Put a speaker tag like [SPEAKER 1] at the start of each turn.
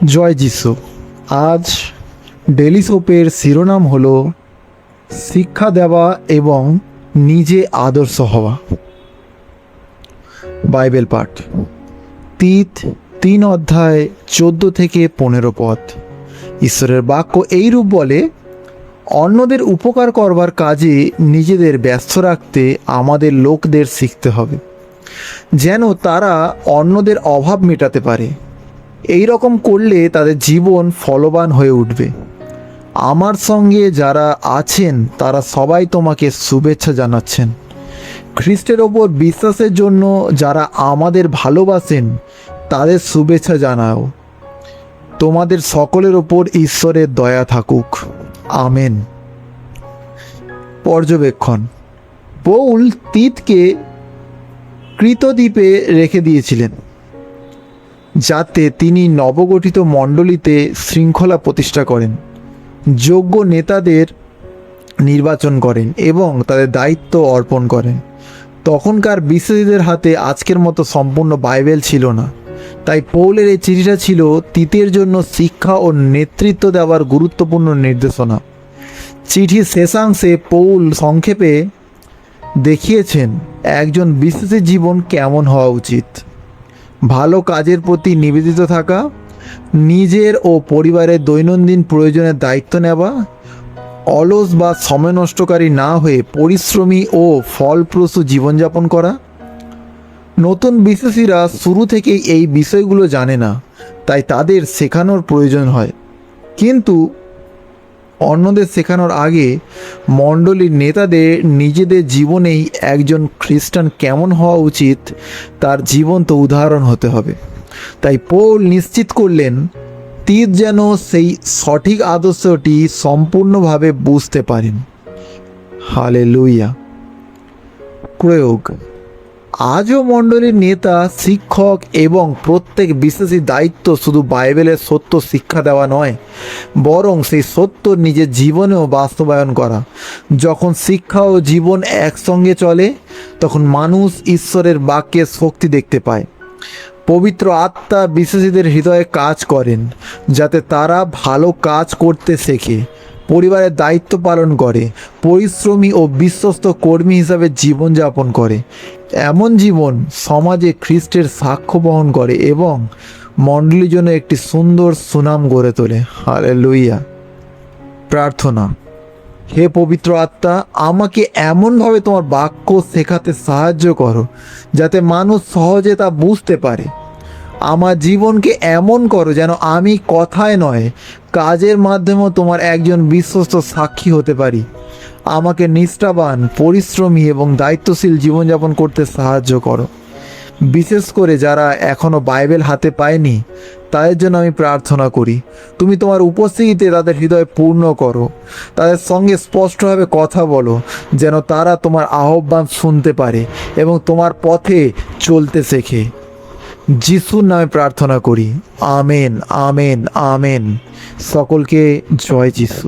[SPEAKER 1] জয় যিশু। আজ ডেলি সোপের শিরোনাম হলো শিক্ষা দেওয়া এবং নিজে আদর্শ হওয়া। বাইবেল পাঠ, তিত 3 অধ্যায় 14 থেকে 15 পদ। ঈশ্বরের বাক্য এইরূপ বলে, অন্যদের উপকার করবার কাজে নিজেদের ব্যস্ত রাখতে আমাদের লোকদের শিখতে হবে, যেন তারা অন্যদের অভাব মেটাতে পারে। এই রকম করলে তাদের জীবন ফলবান হয়ে উঠবে। আমার সঙ্গে যারা আছেন তারা সবাই তোমাকে শুভেচ্ছা জানাচ্ছেন। খ্রিস্টের ওপর বিশ্বাসের জন্য যারা আমাদের ভালোবাসেন তাদের শুভেচ্ছা জানাও। তোমাদের সকলের ওপর ঈশ্বরের দয়া থাকুক। আমেন। পর্যবেক্ষণ, পৌল তিতকে কৃতদ্বীপে রেখে দিয়েছিলেন যাতে তিনি নবগঠিত মণ্ডলীতে শৃঙ্খলা প্রতিষ্ঠা করেন, যোগ্য নেতাদের নির্বাচন করেন এবং তাদের দায়িত্ব অর্পণ করেন। তখনকার বিশ্বাসীদের হাতে আজকের মতো সম্পূর্ণ বাইবেল ছিল না, তাই পৌলের এই চিঠিটা ছিল তিতের জন্য শিক্ষা ও নেতৃত্ব দেওয়ার গুরুত্বপূর্ণ নির্দেশনা। চিঠির শেষাংশে পৌল সংক্ষেপে দেখিয়েছেন একজন বিশ্বাসীর জীবন কেমন হওয়া উচিত: ভালো কাজের প্রতি নিবেদিত থাকা, নিজের ও পরিবারের দৈনন্দিন প্রয়োজনের দায়িত্ব নেওয়া, অলস বা সময় নষ্টকারী না হয়ে পরিশ্রমী ও ফলপ্রসূ জীবনযাপন করা। নতুন বিশ্বাসীরা শুরু থেকেই এই বিষয়গুলো জানে না, তাই তাদের শেখানোর প্রয়োজন হয়। কিন্তু অন্যদের শেখানোর আগে মণ্ডলীর নেতাদের নিজেদের জীবনেই একজন খ্রিস্টান কেমন হওয়া উচিত তার জীবন্ত উদাহরণ হতে হবে। তাই পৌল নিশ্চিত করলেন তিত যেন সেই সঠিক আদর্শটি সম্পূর্ণভাবে বুঝতে পারেন। হালেলুয়া। প্রয়োগ: আজও মণ্ডলীর নেতা, শিক্ষক এবং প্রত্যেক বিশ্বাসীর দায়িত্ব শুধু বাইবেলের সত্য শিক্ষা দেওয়া নয়, বরং সেই সত্য নিজের জীবনেও বাস্তবায়ন করা। যখন শিক্ষা ও জীবন একসঙ্গে চলে, তখন মানুষ ঈশ্বরের বাক্যের শক্তি দেখতে পায়। পবিত্র আত্মা বিশ্বাসীদের হৃদয়ে কাজ করেন যাতে তারা ভালো কাজ করতে শেখে, পরিবারের দায়িত্ব পালন করে, পরিশ্রমী ও বিশ্বস্ত কর্মী হিসাবে জীবনযাপন করে। এমন জীবন সমাজে খ্রিস্টের সাক্ষ্য বহন করে এবং মণ্ডলীর জন্য একটি সুন্দর সুনাম গড়ে তোলে। হালেলুয়া। প্রার্থনা: হে পবিত্র আত্মা, আমাকে এমনভাবে তোমার বাক্য শেখাতে সাহায্য করো যাতে মানুষ সহজে তা বুঝতে পারে। আমার জীবনকে এমন করো যেন আমি কথায় নয়, কাজের মাধ্যমেও তোমার একজন বিশ্বস্ত সাক্ষী হতে পারি। আমাকে নিষ্ঠাবান, পরিশ্রমী এবং দায়িত্বশীল জীবনযাপন করতে সাহায্য করো। বিশেষ করে যারা এখনও বাইবেল হাতে পায়নি তাদের জন্য আমি প্রার্থনা করি, তুমি তোমার উপস্থিতিতে তাদের হৃদয় পূর্ণ করো। তাদের সঙ্গে স্পষ্টভাবে কথা বলো যেন তারা তোমার আহ্বান শুনতে পারে এবং তোমার পথে চলতে শেখে। যিশুর নামে প্রার্থনা করি। Amen, amen, amen. সকলকে জয় যিশু।